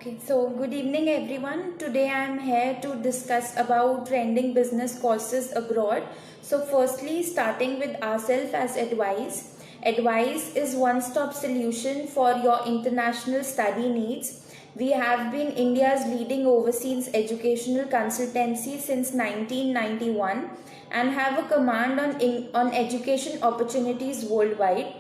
Okay, so good evening everyone. Today I am here to discuss about trending business courses abroad. So firstly, starting with ourselves as Advice. Advice is one-stop solution for your international study needs. We have been India's leading overseas educational consultancy since 1991 and have a command on education opportunities worldwide.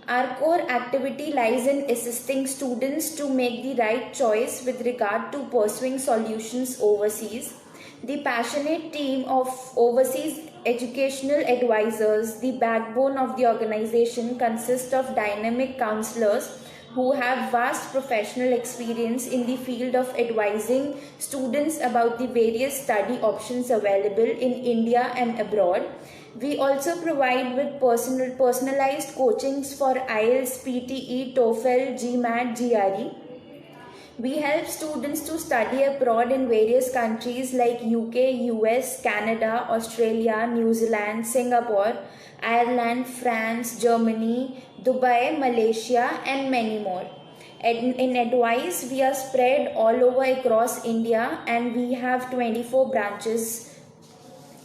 Our core activity lies in assisting students to make the right choice with regard to pursuing solutions overseas. The passionate team of overseas educational advisors, the backbone of the organization, consists of dynamic counselors who have vast professional experience in the field of advising students about the various study options available in India and abroad. We also provide with personalized coachings for IELTS, PTE, TOEFL, GMAT, GRE. We help students to study abroad in various countries like UK, US, Canada, Australia, New Zealand, Singapore, Ireland, France, Germany, Dubai, Malaysia, and many more. In Advice, we are spread all over across India and we have 24 branches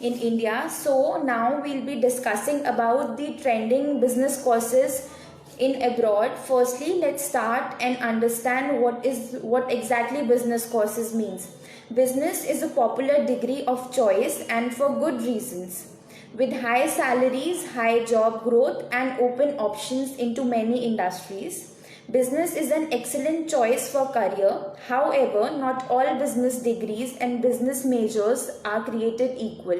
in India. So now we'll be discussing about the trending business courses in abroad. Firstly, let's start and understand what exactly business courses means. Business is a popular degree of choice and for good reasons. With high salaries, high job growth and open options into many industries, business is an excellent choice for career. However, not all business degrees and business majors are created equal.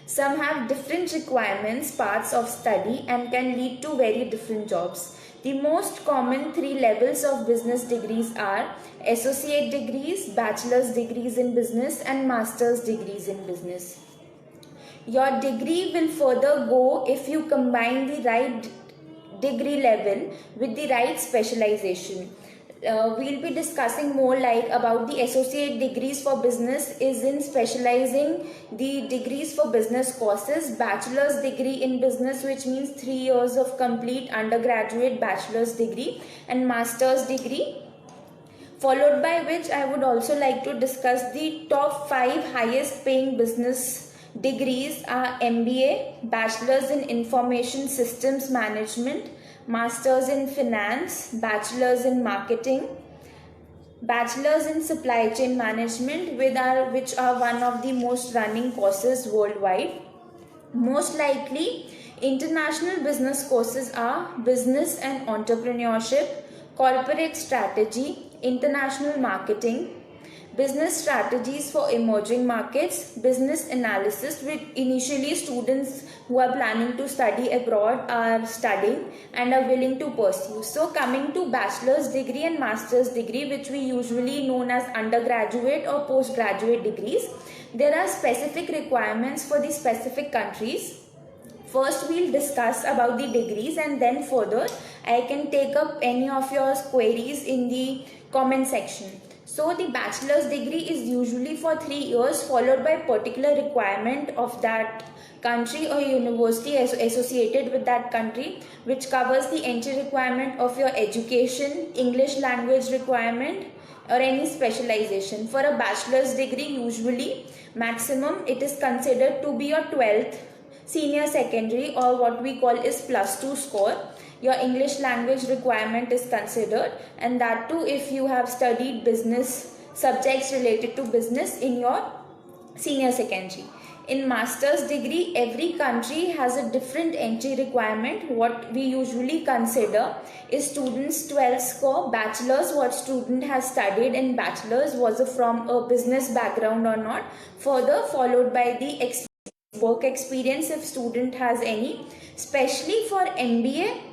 Some have different requirements, paths of study and can lead to very different jobs. The most common three levels of business degrees are associate degrees, bachelor's degrees in business and master's degrees in business. Your degree will further go if you combine the right degree level with the right specialization. We'll be discussing more like about the associate degrees for business is in specializing the degrees for business courses, bachelor's degree in business, which means 3 years of complete undergraduate bachelor's degree, and master's degree, followed by which I would also like to discuss the top 5 highest paying business degrees are MBA, Bachelor's in Information Systems Management, Master's in Finance, Bachelor's in Marketing, Bachelor's in Supply Chain Management, which are one of the most running courses worldwide. Most likely, international business courses are Business and Entrepreneurship, Corporate Strategy, International Marketing, Business Strategies for Emerging Markets, Business Analysis, which initially students who are planning to study abroad are studying and are willing to pursue. So coming to bachelor's degree and master's degree, which we usually known as undergraduate or postgraduate degrees, there are specific requirements for the specific countries. First, we'll discuss about the degrees and then further I can take up any of your queries in the comment section. So the bachelor's degree is usually for 3 years followed by particular requirement of that country or university associated with that country, which covers the entry requirement of your education, English language requirement or any specialization. For a bachelor's degree, usually maximum it is considered to be your 12th senior secondary or what we call is +2 score. Your English language requirement is considered, and that too if you have studied business subjects related to business in your senior secondary. In master's degree, every country has a different entry requirement. What we usually consider is students' 12th score, bachelor's, what student has studied in bachelor's, was it from a business background or not, further followed by the work experience if student has any. Especially for MBA,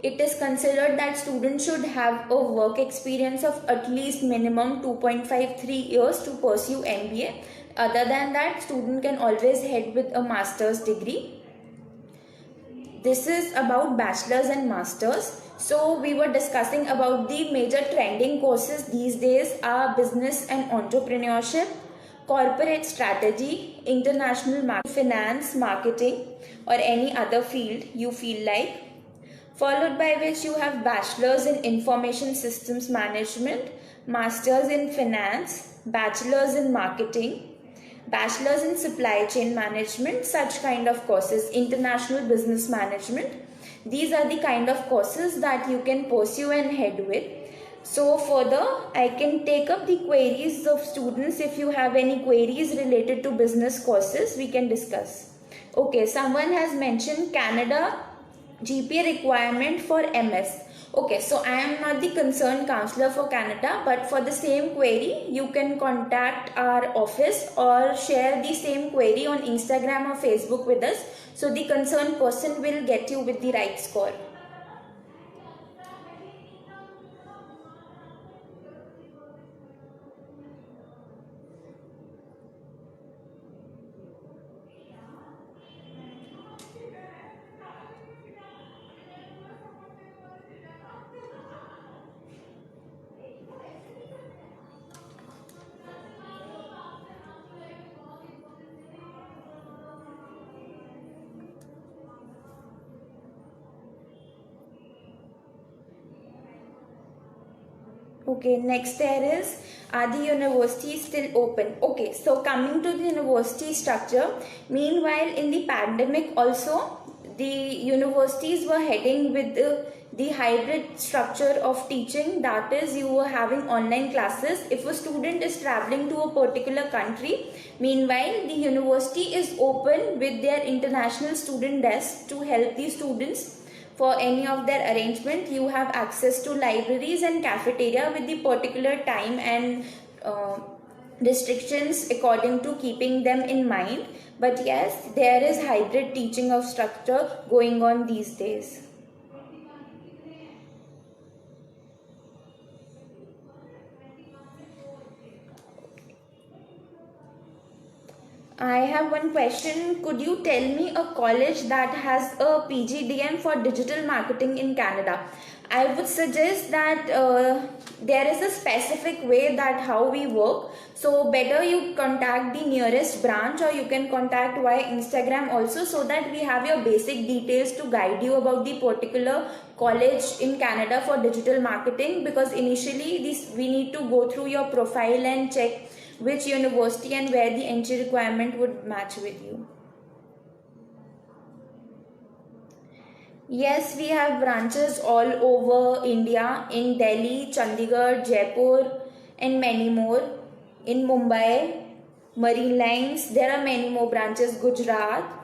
it is considered that students should have a work experience of at least minimum 2.53 years to pursue MBA. Other than that, student can always head with a master's degree. This is about bachelor's and master's. So we were discussing about the major trending courses these days are business and entrepreneurship, corporate strategy, international finance, marketing or any other field you feel like. Followed by which you have bachelor's in information systems management, Masters in Finance, Bachelors in Marketing, Bachelors in Supply Chain Management, such kind of courses, International Business Management. These are the kind of courses that you can pursue and head with. So further, I can take up the queries of students. If you have any queries related to business courses, we can discuss. Okay, someone has mentioned Canada GPA requirement for MS. Okay, so I am not the concerned counselor for Canada, but for the same query, you can contact our office or share the same query on Instagram or Facebook with us. So the concerned person will get you with the right score. Okay, next there is, are the universities still open? Okay, so coming to the university structure, meanwhile in the pandemic also, the universities were heading with the hybrid structure of teaching. That is, you were having online classes. If a student is traveling to a particular country, meanwhile the university is open with their international student desk to help the students for any of their arrangement. You have access to libraries and cafeteria with the particular time and restrictions according to keeping them in mind. But yes, there is hybrid teaching of structure going on these days. I have one question. Could you tell me a college that has a PGDM for digital marketing in Canada? I would suggest that there is a specific way that how we work. So better you contact the nearest branch, or you can contact via Instagram also, so that we have your basic details to guide you about the particular college in Canada for digital marketing. Because initially we need to go through your profile and check which university and where the entry requirement would match with you. Yes, we have branches all over India, in Delhi, Chandigarh, Jaipur, and many more. In Mumbai, Marine Lines, there are many more branches, Gujarat.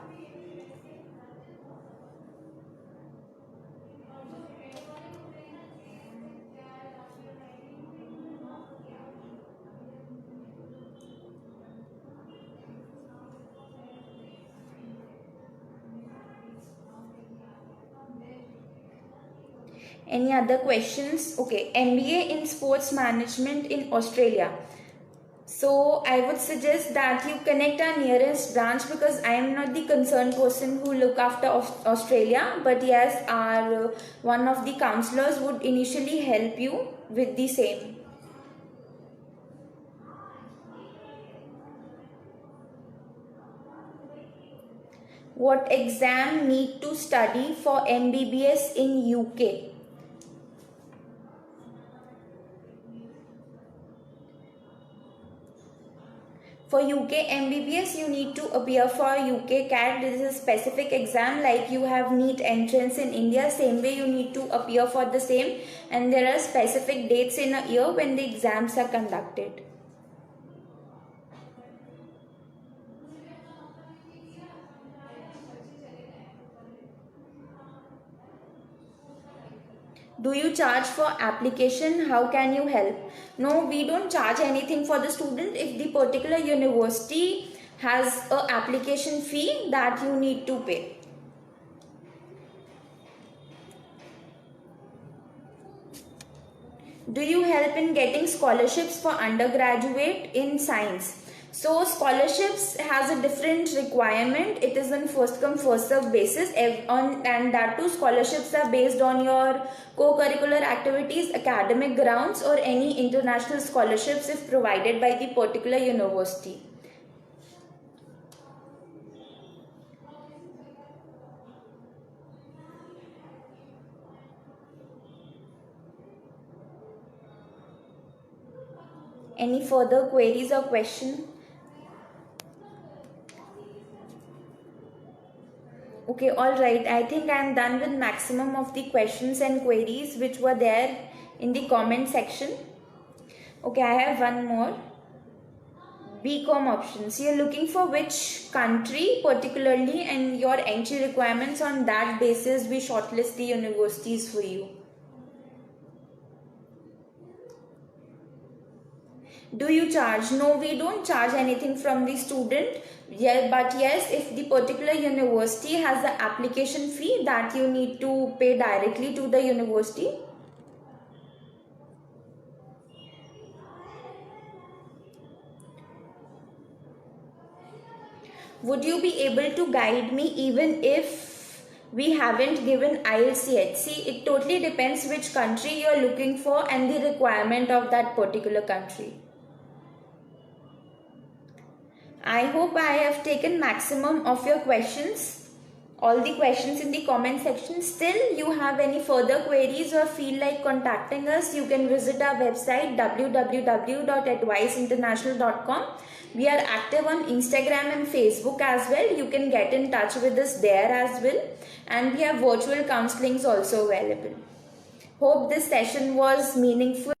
Any other questions? Okay, MBA in sports management in Australia. So I would suggest that you connect our nearest branch, because I am not the concerned person who look after Australia, but yes, our one of the counselors would initially help you with the same. What exam need to study for MBBS in UK? For UK MBBS, you need to appear for UK CAT. This is a specific exam, like you have NEET entrance in India. Same way you need to appear for the same, and there are specific dates in a year when the exams are conducted. Do you charge for application? How can you help? No, we don't charge anything for the student. If the particular university has a application fee that you need to pay. Do you help in getting scholarships for undergraduate in science? So scholarships has a different requirement. It is on first come first serve basis, and that too scholarships are based on your co-curricular activities, academic grounds, or any international scholarships if provided by the particular university. Any further queries or question? Okay, alright. I think I am done with maximum of the questions and queries which were there in the comment section. Okay, I have one more. BCom options. You're looking for which country particularly, and your entry requirements. On that basis we shortlist the universities for you. Do you charge? No, we don't charge anything from the student. Yeah, but yes, if the particular university has the application fee, that you need to pay directly to the university. Would you be able to guide me even if we haven't given IELTS yet? See, it totally depends which country you are looking for and the requirement of that particular country. I hope I have taken maximum of your questions, all the questions in the comment section. Still you have any further queries or feel like contacting us, you can visit our website www.adviceinternational.com. We are active on Instagram and Facebook as well. You can get in touch with us there as well. And we have virtual counselings also available. Hope this session was meaningful.